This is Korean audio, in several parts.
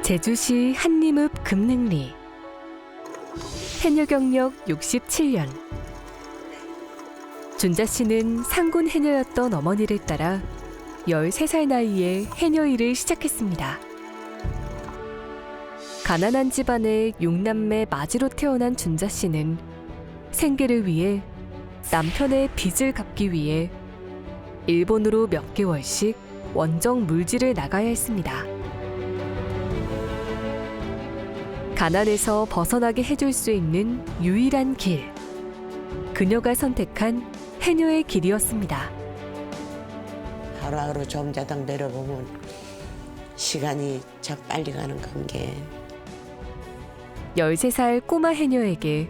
제주시 한림읍 금능리. 해녀 경력 67년. 준자 씨는 상군 해녀였던 어머니를 따라 13살 나이에 해녀 일을 시작했습니다. 가난한 집안의 6남매 마지로 태어난 준자 씨는 생계를 위해 남편의 빚을 갚기 위해 일본으로 몇 개월씩 원정 물질을 나가야 했습니다. 가난에서 벗어나게 해줄 수 있는 유일한 길. 그녀가 선택한 해녀의 길이었습니다. 하루하루 점자당 내려보면 시간이 참 빨리 가는 관계. 13살 꼬마 해녀에게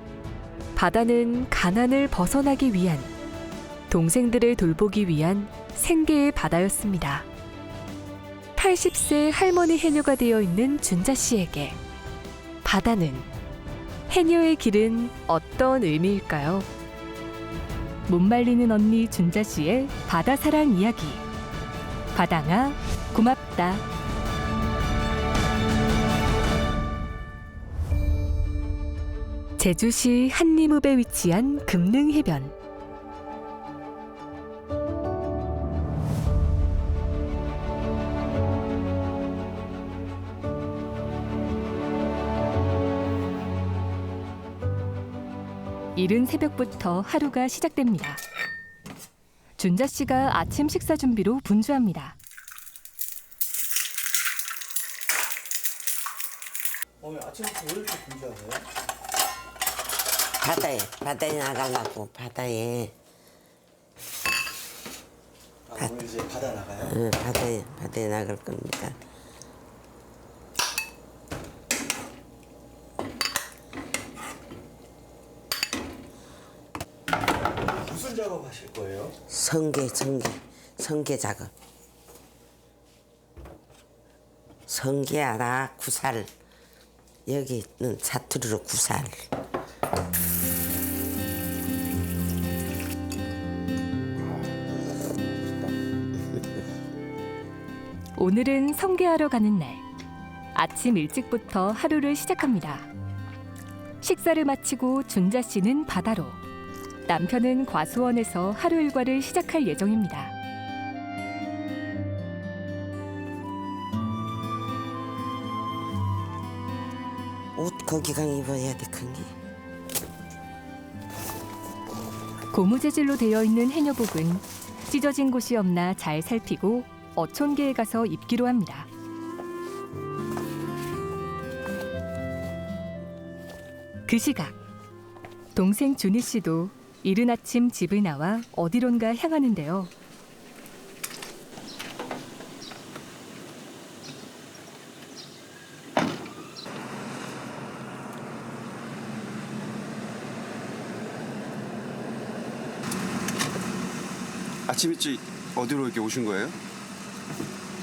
바다는 가난을 벗어나기 위한, 동생들을 돌보기 위한 생계의 바다였습니다. 80세 할머니 해녀가 되어 있는 준자 씨에게 바다는, 해녀의 길은 어떤 의미일까요? 못 말리는 언니 준자 씨의 바다 사랑 이야기. 바다가 고맙다. 제주시 한림읍에 위치한 금능해변. 이른 새벽부터 하루가 시작됩니다. 준자 씨가 아침 식사 준비로 분주합니다. 아침부터 왜 이렇게 분주하세요? 바다에 나가려고, 바다에. 오늘 이제 바다 나가요? 응, 바다에 나갈 겁니다. 무슨 작업하실 거예요? 성게 작업. 성게하라 구살. 여기는 사투리로 구살. 오늘은 성게하러 가는 날. 아침 일찍부터 하루를 시작합니다. 식사를 마치고 준자 씨는 바다로, 남편은 과수원에서 하루 일과를 시작할 예정입니다. 옷 거기강 입어야 돼, 거기. 고무 재질로 되어 있는 해녀복은 찢어진 곳이 없나 잘 살피고 어촌계에 가서 입기로 합니다. 그 시각, 동생 준희 씨도 이른 아침 집을 나와 어디론가 향하는데요. 아침 일찍 어디로 이렇게 오신 거예요?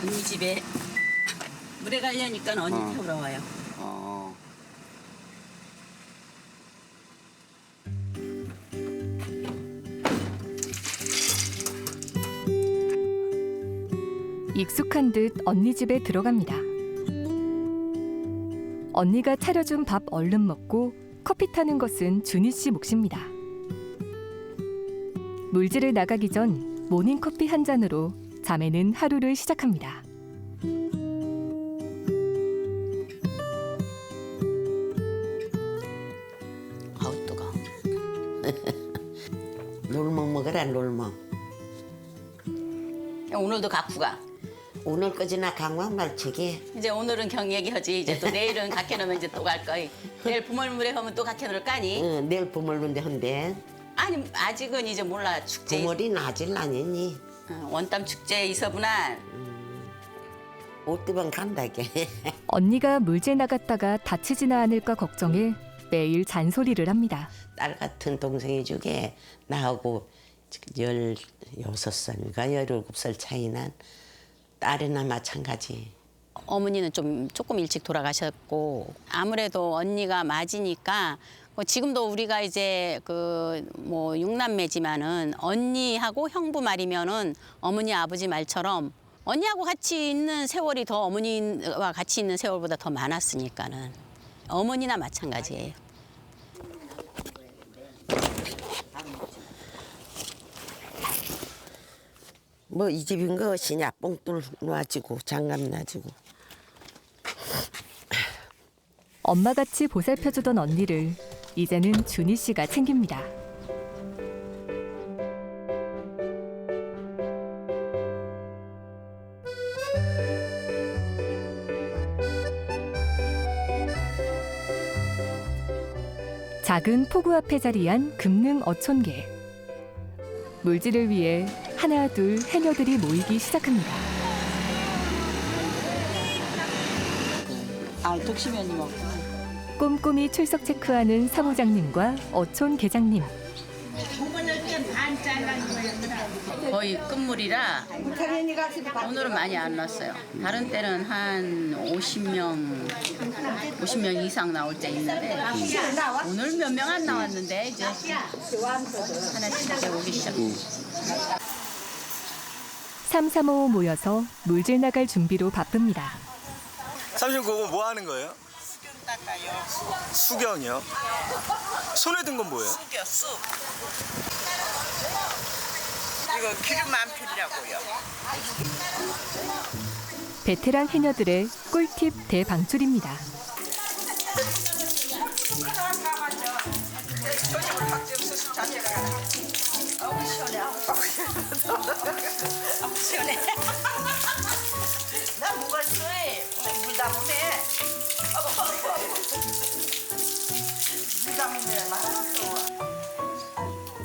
언니 집에 물에 가려니까 언니 태우러 와요. 어. 익숙한 듯 언니 집에 들어갑니다. 언니가 차려준 밥 얼른 먹고 커피 타는 것은 준희 씨 몫입니다. 물질을 나가기 전 모닝커피 한 잔으로 자매는 하루를 시작합니다. 아우, 뜨거워. 놀멍 먹어라, 놀멍. 오늘도 갖고 가. 오늘까지나 강wan 말치기. 이제 오늘은 경얘기 하지. 이제 또 내일은 갖게 놓으면 이제 또 갈 거이. 내일 부멀물에 하면 또 갖게 놓을 까니? 응, 내일 부멀는데 한대. 아니 아직은 이제 몰라 축제. 부멀이 낮을 아니니. 원담 축제 있어보나. 옷디방 간다게. 언니가 물질 나갔다가 다치지나 않을까 걱정해 매일 잔소리를 합니다. 딸 같은 동생이 중에 나하고 16살인가 17살 차이 난 딸이나 마찬가지. 어머니는 조금 일찍 돌아가셨고 아무래도 언니가 맞이니까 지금도 우리가 이제 뭐 육남매지만은 언니하고 형부 말이면은 어머니 아버지 말처럼 언니하고 같이 있는 세월이 더 어머니와 같이 있는 세월보다 더 많았으니까는 어머니나 마찬가지예요. 뭐 이 집인 것이냐 뽕돌 놔지고 장갑 놔지고. 엄마같이 보살펴주던 언니를 이제는 준희 씨가 챙깁니다. 작은 포구 앞에 자리한 금능 어촌계. 물질을 위해 하나 둘 해녀들이 모이기 시작합니다. 아, 독심연이 먹구나. 꼼꼼히 출석 체크하는 사무장님과 어촌 계장님. 거의 끝물이라 오늘은 많이 안 났어요. 다른 때는 한 50명 이상 나올 때 있는데 오늘 몇 명 안 나왔는데 이제 하나씩 이제 오기 시작해요. 3, 3, 5 모여서 물질 나갈 준비로 바쁩니다. 삼촌 그거 뭐 하는 거예요? 수경 닦아요. 수경이요? 손에 든 건 뭐예요? 쑥이요, 쑥. 이거 기름 안 필라고요. 베테랑 해녀들의 꿀팁 대방출입니다. 시원해. 나 뭐가 쏘해. 물 담으면. 물 담으면 많았어.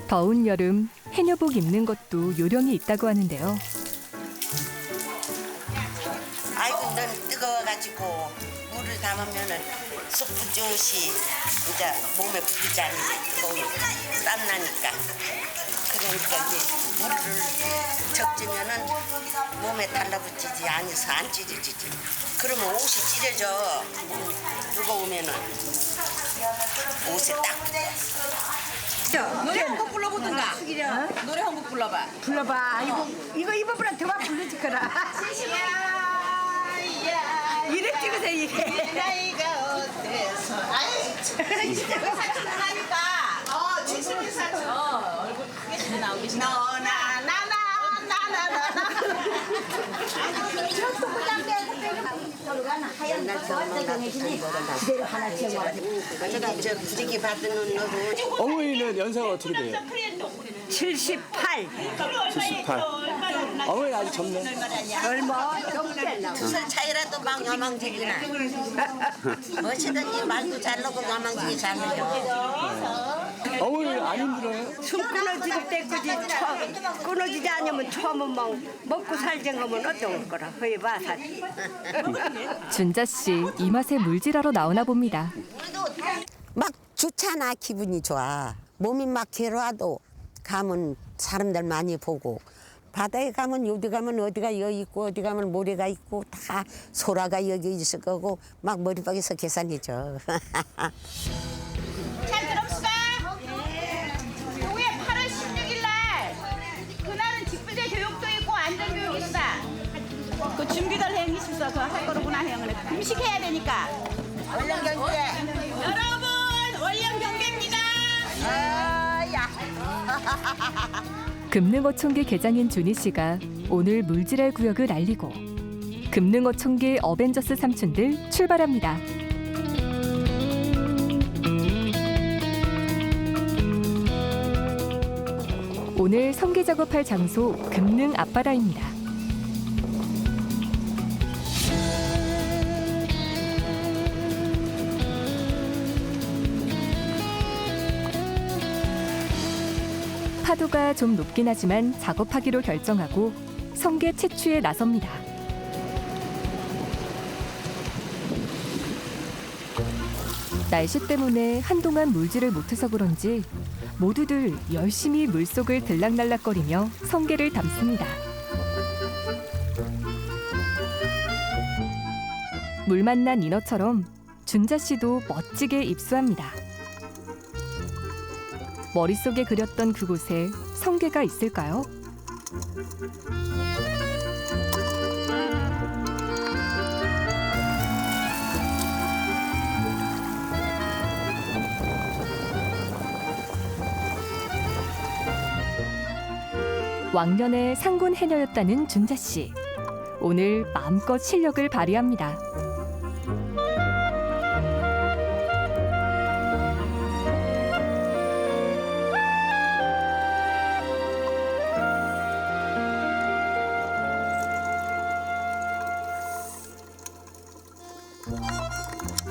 더운 여름 해녀복 입는 것도 요령이 있다고 하는데요. 아이고 넌 뜨거워가지고 물을 담으면은 속 부조시 이제 몸에 붙지 않는 뜨거운 땀 나니까. 그러니까 이제 물을 적지면은 몸에 달라붙지 않아서 안 찢어지지. 그러면 옷이 찢어져. 뜨거우면은 옷에 딱 붙어. 노래 한 곡 불러보든가. 노래 한 곡 불러봐. 불러봐. 이거 입어보라 더 부르지 거라. 이래 찍으세요 이래. 나이가 어때서? 아이, 사춘하니까. 지수미 사춘. 얼굴 크게 잘 나오기 시작. 너나 나나. 제가 저 부지기 받는 놈으로 어머니는 연세가 어떻게 돼요? 78. 78. 어머니 아직 젊네. 젊어. 2살 차이라도 막 야망지기나. 뭐시든지 말도 잘 넣고 야망지기 잘 넣어. 어머니 안 힘들어요? 숨 끊어지고 때까지 끊어지지 않으면 처음은 막 먹고 살정 하면 어떤 거라. 해봐 사지. 준자 씨 이 맛에 물질하러 나오나 봅니다. 막 좋잖아. 기분이 좋아. 몸이 막 괴로워도 가면 사람들 많이 보고 바다에 가면 어디 가면 어디가 여기 있고 어디 가면 모래가 있고 다 소라가 여기 있을 거고 막 머리박에서 계산이죠. 잘 들읍시다. 8월 16일 날 그날은 직불제 교육도 있고 안전교육 있다. 그 준비들 행 있었어. 그거 할 거로구나 행을 금식해야 되니까. 원령 경계. 여러분 원령 경계입니다. 금능어촌계 계장인 준희 씨가 오늘 물질할 구역을 알리고 금능어촌계 어벤져스 삼촌들 출발합니다. 오늘 성게 작업할 장소 금능 앞바다입니다. 파도가 좀 높긴 하지만 작업하기로 결정하고 성게 채취에 나섭니다. 날씨 때문에 한동안 물질을 못해서 그런지 모두들 열심히 물속을 들락날락거리며 성게를 담습니다. 물 만난 인어처럼 준자 씨도 멋지게 입수합니다. 머릿속에 그렸던 그곳에 성게가 있을까요? 왕년의 상군 해녀였다는 준자 씨. 오늘 마음껏 실력을 발휘합니다.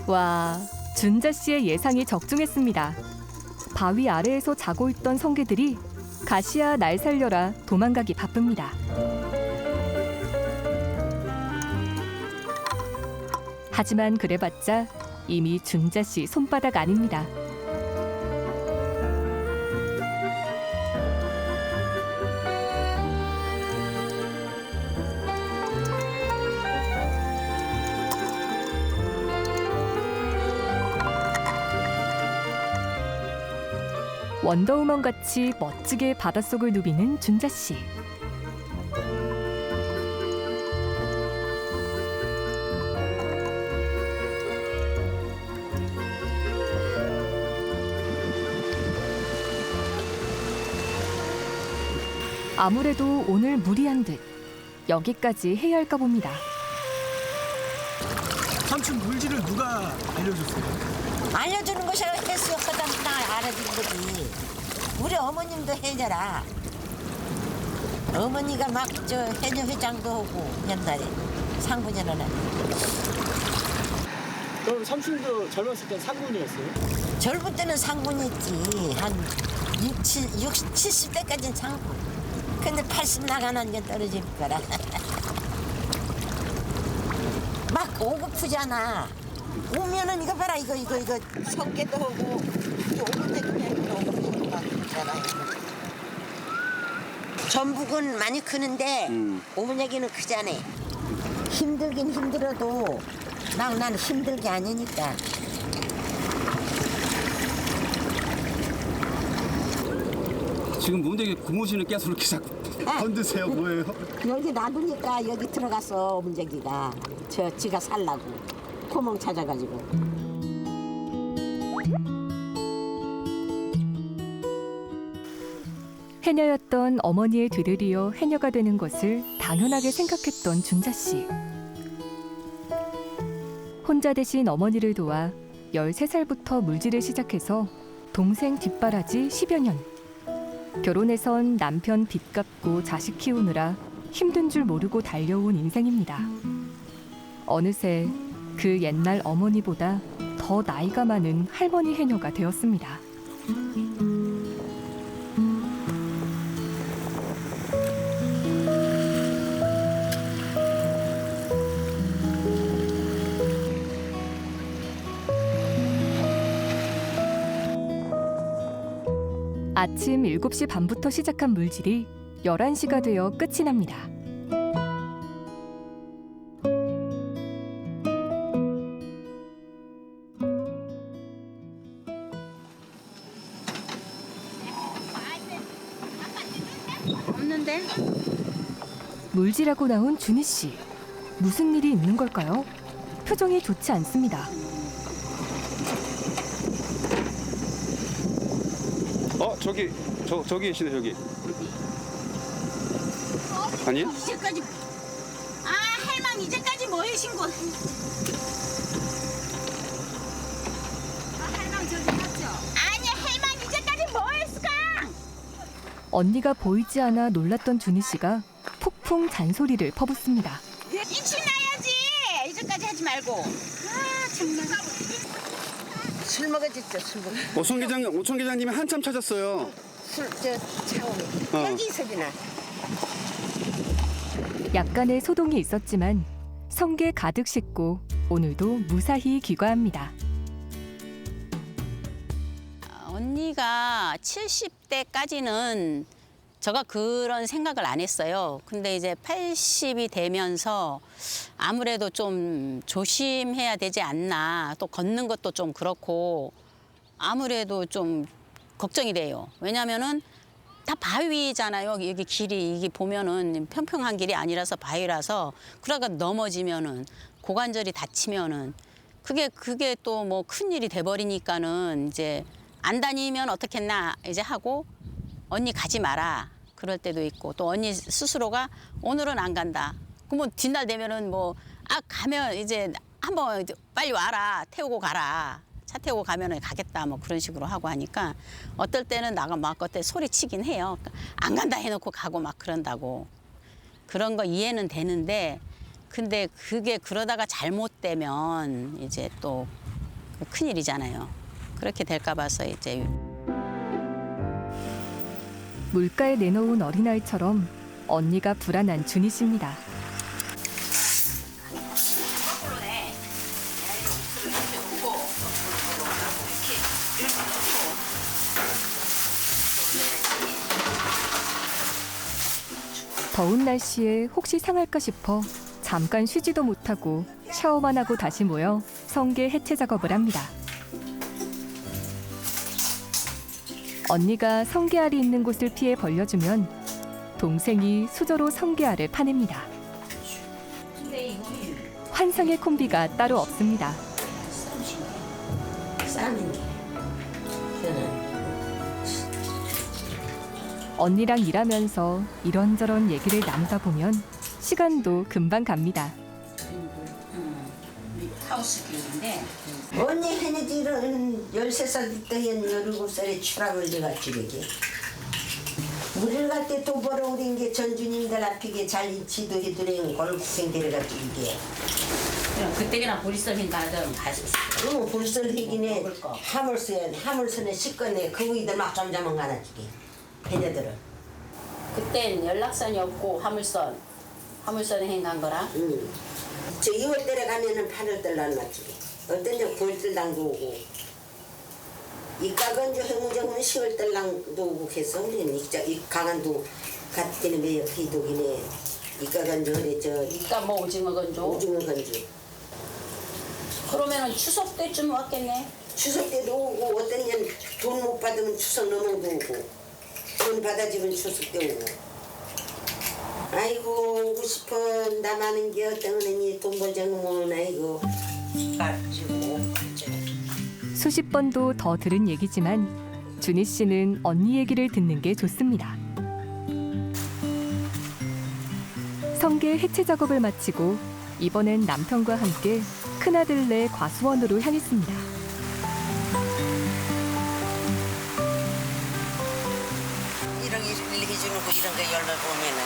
와, 준자 씨의 예상이 적중했습니다. 바위 아래에서 자고 있던 성게들이 가시야 날 살려라 도망가기 바쁩니다. 하지만 그래봤자 이미 준자 씨 손바닥 아닙니다. 원더우먼 같이 멋지게 바닷속을 누비는 준자 씨. 아무래도 오늘 무리한 듯 여기까지 해야 할까 봅니다. 삼촌 물질을 누가 알려줬어요? 알려주는 것이 해수욕하다 나 알아주는 거지. 우리 어머님도 해녀라. 어머니가 막 저 해녀 회장도 하고 옛날에 상부년은. 그럼 삼촌도 젊었을 땐 상군이었어요? 젊을 때는 상군이었지. 한 60, 70대까지는 상군. 근데 80 나가는 게 떨어질 거라. 막 오고프잖아. 오면은 이거 봐라 이거 성게도 하고 오고 때도 오고 그러잖아. 전북은 많이 크는데 오문여기는 크잖아. 힘들긴 힘들어도 난 힘들게 아니니까. 지금 뭔데 고무신을 깨서 이렇게 자꾸 건드세요? 뭐예요? 여기 놔두니까 여기 들어가서 문제기가 지가 살라고 구멍 찾아가지고. 해녀였던 어머니의 뒤를 이어 해녀가 되는 것을 당연하게 생각했던 준자 씨. 혼자 되신 어머니를 도와 13살부터 물질을 시작해서 동생 뒷바라지 10여 년. 결혼해선 남편 빚 갚고 자식 키우느라 힘든 줄 모르고 달려온 인생입니다. 어느새 그 옛날 어머니보다 더 나이가 많은 할머니 해녀가 되었습니다. 아침 7시 반부터 시작한 물질이 11시가 되어 끝이 납니다. 없는데? 물질하고 나온 준희 씨. 무슨 일이 있는 걸까요? 표정이 좋지 않습니다. 저기 계시네 저기. 아니요? 이제까지 할망 이제까지 뭐 하신 거? 할망 저기 갔죠? 아니 할망 이제까지 뭐 했을까? 언니가 보이지 않아 놀랐던 준희 씨가 폭풍 잔소리를 퍼붓습니다. 이치 나야지. 이제까지 하지 말고. 정말. 술 먹어줬죠 술 먹어. 오천 계장님이 한참 찾았어요. 술저 차오미. 여기 있어지나. 약간의 소동이 있었지만 성게 가득 싣고 오늘도 무사히 귀가합니다. 언니가 70대까지는 제가 그런 생각을 안 했어요. 근데 이제 80이 되면서 아무래도 좀 조심해야 되지 않나. 또 걷는 것도 좀 그렇고 아무래도 좀 걱정이 돼요. 왜냐면은 다 바위잖아요. 여기 길이 이게 보면은 평평한 길이 아니라서 바위라서 그러다가 넘어지면은 고관절이 다치면은 그게 또 뭐 큰일이 돼버리니까는 이제 안 다니면 어떻겠나 이제 하고 언니 가지 마라. 그럴 때도 있고 또 언니 스스로가 오늘은 안 간다. 그러면 뒷날 되면은 뭐 가면 이제 한번 빨리 와라 태우고 가라. 차 태우고 가면은 가겠다 뭐 그런 식으로 하고 하니까 어떨 때는 나가 막 그때 소리치긴 해요. 안 간다 해놓고 가고 막 그런다고. 그런 거 이해는 되는데 근데 그게 그러다가 잘못되면 이제 또 큰일이잖아요. 그렇게 될까 봐서 이제 물가에 내놓은 어린아이처럼 언니가 불안한 준희 씨입니다. 더운 날씨에 혹시 상할까 싶어 잠깐 쉬지도 못하고 샤워만 하고 다시 모여 성게 해체 작업을 합니다. 언니가 성게알이 있는 곳을 피해 벌려주면 동생이 수저로 성게알을 파냅니다. 환상의 콤비가 따로 없습니다. 싸는 게 저는 언니랑 일하면서 이런저런 얘기를 나누다 보면 시간도 금방 갑니다. 하우스킹인데 언니 해니지는 13살 때 17살에 추락을 해갔지 그게. 물을 갈 때 돈 벌어 오린 게 전주님들 앞이게 잘 지도해드린 골국생 데려갔지 이게. 그럼 그때나 보리쌀인 가던 가셨어. 그럼 불설희기네 하물선에 씻거네 그 위들 막 점자만 가나지 해녀들은. 그땐 연락선이 없고 화물선에 행간 거라. 응. 저 2월달에 가면은 8월달 날맞지. 어떤 데 9월달 당도 오고. 이까건조 해무정은 10월달 당도 오고 해서 우리는 이 강안도 갓기는 매여 기독이네. 이까건조 그래 저 이까 뭐 오징어 건조. 오징어 건조. 그러면은 추석 때쯤 왔겠네. 추석 때도 오고 어떤 년 돈 못 받으면 추석 넘어도 오고. 돈 받아주면 추석 때 오고. 아이고 오고 싶어 나마는 게 어떤 언니 돈 벌자면 아이고 가지고 수십 번도 더 들은 얘기지만 준희 씨는 언니 얘기를 듣는 게 좋습니다. 성게 해체 작업을 마치고 이번엔 남편과 함께 큰아들네 과수원으로 향했습니다. 이런 일 해주는 거 이런 거 열매 보면은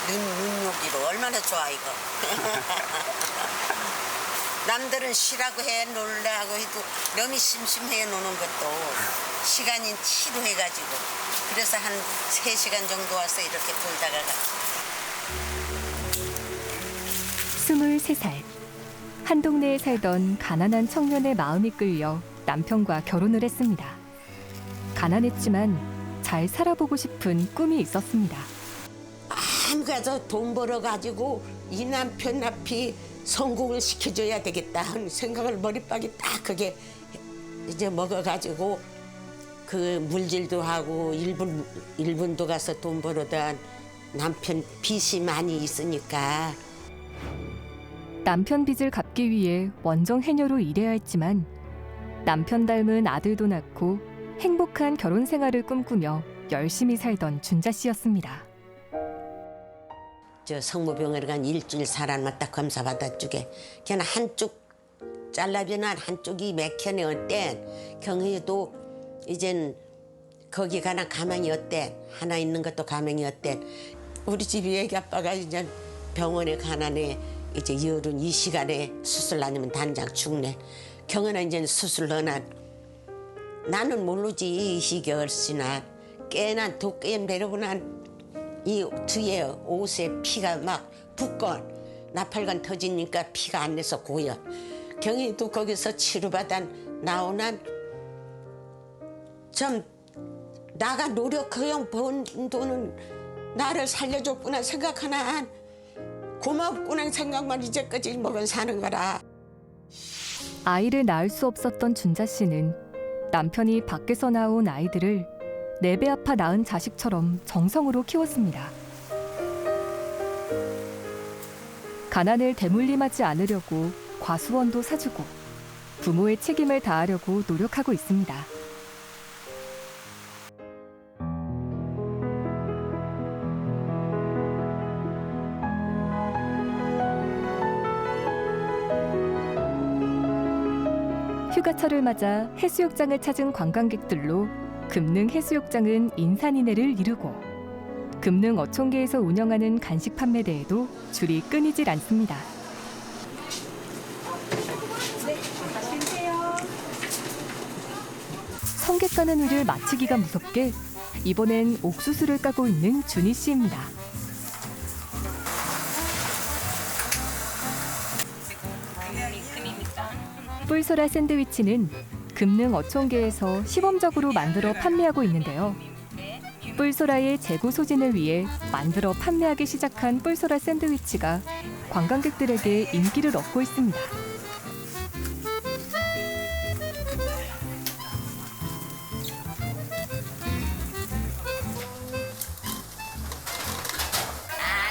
눈욕기로 얼마나 좋아 이거. 남들은 쉬라고 해 놀라 하고 해도 너무 심심해 노는 것도 시간이 치루해가지고 그래서 한 3시간 정도 와서 이렇게 돌다가 갔지. 23살. 한 동네에 살던 가난한 청년의 마음이 끌려 남편과 결혼을 했습니다. 가난했지만 잘 살아보고 싶은 꿈이 있었습니다. 한 가서 돈 벌어가지고 이 남편 앞이 성공을 시켜줘야 되겠다 하는 생각을 머리박이 딱 그게 이제 먹어가지고 그 물질도 하고 일본도 가서 돈 벌어다 남편 빚이 많이 있으니까 남편 빚을 갚기 위해 원정 해녀로 일해야 했지만 남편 닮은 아들도 낳고 행복한 결혼 생활을 꿈꾸며 열심히 살던 준자 씨였습니다. 저 성모병원에 간 일주일 살아만 딱 검사 받아주게 걔는 한쪽 잘라비는 한쪽이 맥혀내 어때 경희도 이젠 거기 가나 가망이 어때 하나 있는 것도 가망이 어때 우리 집이 애기 아빠가 이제 병원에 가나네 이제 열은 이 시간에 수술 아니면 단장 죽네 경은은 이제 수술 넣어놔 나는 모르지 이 시기 얼씨나 깨난 도깨임 데리고 난 이 뒤에 옷에 피가 막 붓건 나팔관 터지니까 피가 안 내서 고여 경희도 거기서 치료받아 나오난 좀 나가 노력하여 번 돈은 나를 살려줬구나 생각하나 고맙구나 생각만 이제까지 먹은 사는 거라. 아이를 낳을 수 없었던 준자 씨는 남편이 밖에서 나온 아이들을 내 배 아파 낳은 자식처럼 정성으로 키웠습니다. 가난을 대물림하지 않으려고 과수원도 사주고 부모의 책임을 다하려고 노력하고 있습니다. 휴가철을 맞아 해수욕장을 찾은 관광객들로 금능 해수욕장은 인산인해를 이루고 금능 어촌계에서 운영하는 간식 판매대에도 줄이 끊이질 않습니다. 성게 까는 일을 마치기가 무섭게 이번엔 옥수수를 까고 있는 준희 씨입니다. 뿔소라 샌드위치는 금능 어촌계에서 시범적으로 만들어 판매하고 있는데요. 뿔소라의 재고 소진을 위해 만들어 판매하기 시작한 뿔소라 샌드위치가 관광객들에게 인기를 얻고 있습니다.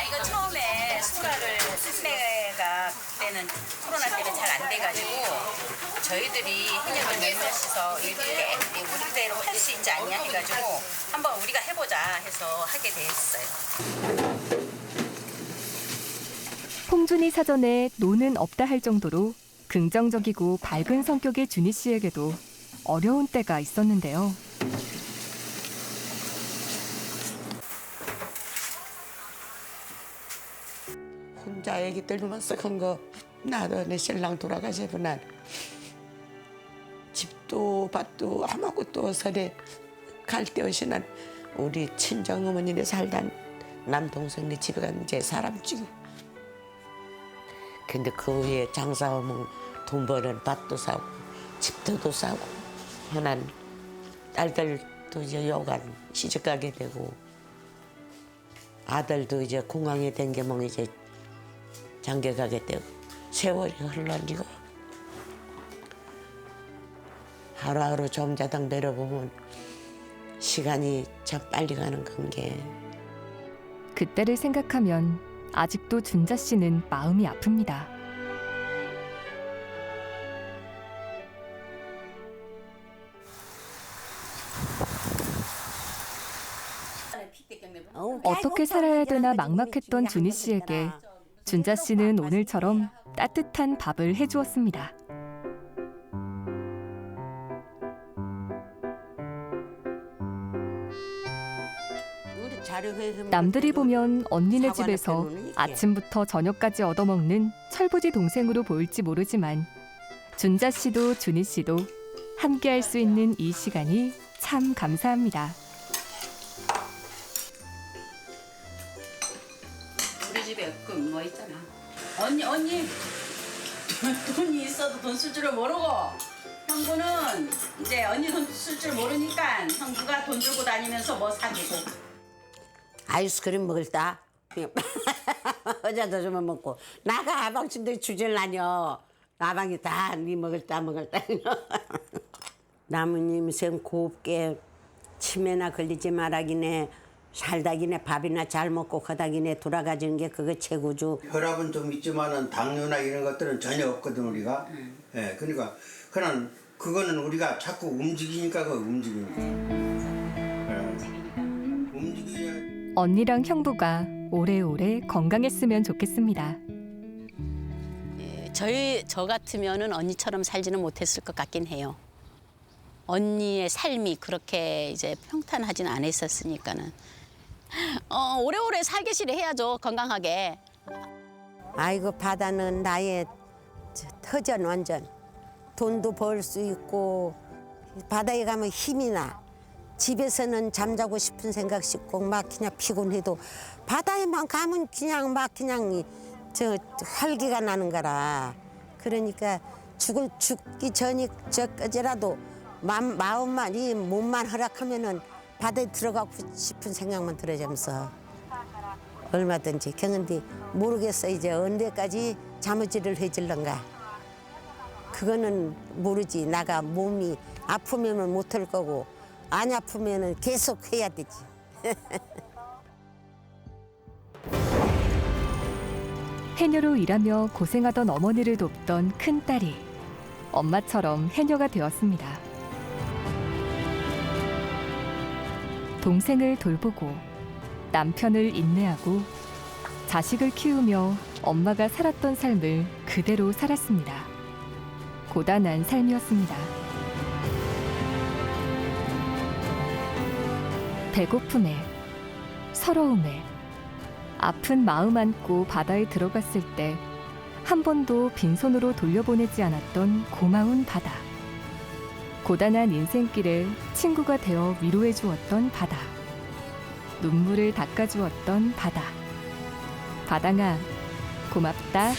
이거 처음에 소라를 판매가 그때는 코로나 때문에 잘 안 돼가지고 저희들이 해녀들 몇몇이서 이렇게 우리대로 할 수 있지 않냐 해가지고 한번 우리가 해보자 해서 하게 됐어요. 홍준희 사전에 노는 없다 할 정도로 긍정적이고 밝은 성격의 준희 씨에게도 어려운 때가 있었는데요. 혼자 애기 들만 썩은 거 나도 내 신랑 돌아가시고 난 집도 밭도 아무것도 없어래 갈 데 없이 난 우리 친정 어머니네 살던 남동생네 집에 가는 제 사람 중에 근데 그 후에 장사하면 돈 버는 밭도 사고 집도 사고 난 딸들도 이제 여간 시집가게 되고 아들도 이제 공항에 댕겨면 이제 장가 가게 되고 세월이 흘러니고 하루하루 점자당 내려보면 시간이 참 빨리 가는 관계. 그때를 생각하면 아직도 준자 씨는 마음이 아픕니다. 어떻게 살아야 되나 막막했던 준희 씨에게 준자 씨는 오늘처럼 따뜻한 밥을 해주었습니다. 남들이 보면 언니네 집에서 아침부터 저녁까지 얻어먹는 철부지 동생으로 보일지 모르지만 준자 씨도 준희 씨도 함께할 수 있는 이 시간이 참 감사합니다. 우리 집에 그 뭐 있잖아. 언니 돈이 있어도 돈 쓸 줄을 모르고 형부는 이제 언니 돈 쓸 줄 모르니까 형부가 돈 들고 다니면서 뭐 사주고. 아이스크림 먹을다. 어제도 좀 먹고 나가 아방친데 주질라뇨. 아방이 다 니 먹을다. 나무님 생 곱게 치매나 걸리지 말아기네 살다기네 밥이나 잘 먹고 거다기네 돌아가지는 게 그거 최고죠. 혈압은 좀 있지만은 당뇨나 이런 것들은 전혀 없거든 우리가. 예, 그러니까 그냥 그거는 우리가 자꾸 움직이니까 그 움직이는 거. 움직여야. 언니랑 형부가 오래오래 건강했으면 좋겠습니다. 저 같으면은 언니처럼 살지는 못했을 것 같긴 해요. 언니의 삶이 그렇게 이제 평탄하지는 않았었으니까는 오래오래 살기시를 해야죠. 건강하게. 아이고 바다는 나의 터전 완전. 돈도 벌 수 있고 바다에 가면 힘이 나. 집에서는 잠자고 싶은 생각 싶고 막 그냥 피곤해도 바다에만 가면 그냥 막 그냥 저 활기가 나는 거라. 그러니까 죽기 전까지라도 마음만 이 몸만 허락하면은 바다에 들어가고 싶은 생각만 들어지면서 얼마든지 경은디 모르겠어 이제 언제까지 자무질을 해질런가. 그거는 모르지. 나가 몸이 아프면은 못할 거고 안 아프면은 계속 해야 되지. 해녀로 일하며 고생하던 어머니를 돕던 큰딸이 엄마처럼 해녀가 되었습니다. 동생을 돌보고 남편을 인내하고 자식을 키우며 엄마가 살았던 삶을 그대로 살았습니다. 고단한 삶이었습니다. 배고픔에, 서러움에, 아픈 마음 안고 바다에 들어갔을 때 한 번도 빈손으로 돌려보내지 않았던 고마운 바다. 고단한 인생길에 친구가 되어 위로해 주었던 바다. 눈물을 닦아주었던 바다. 바다가 고맙다.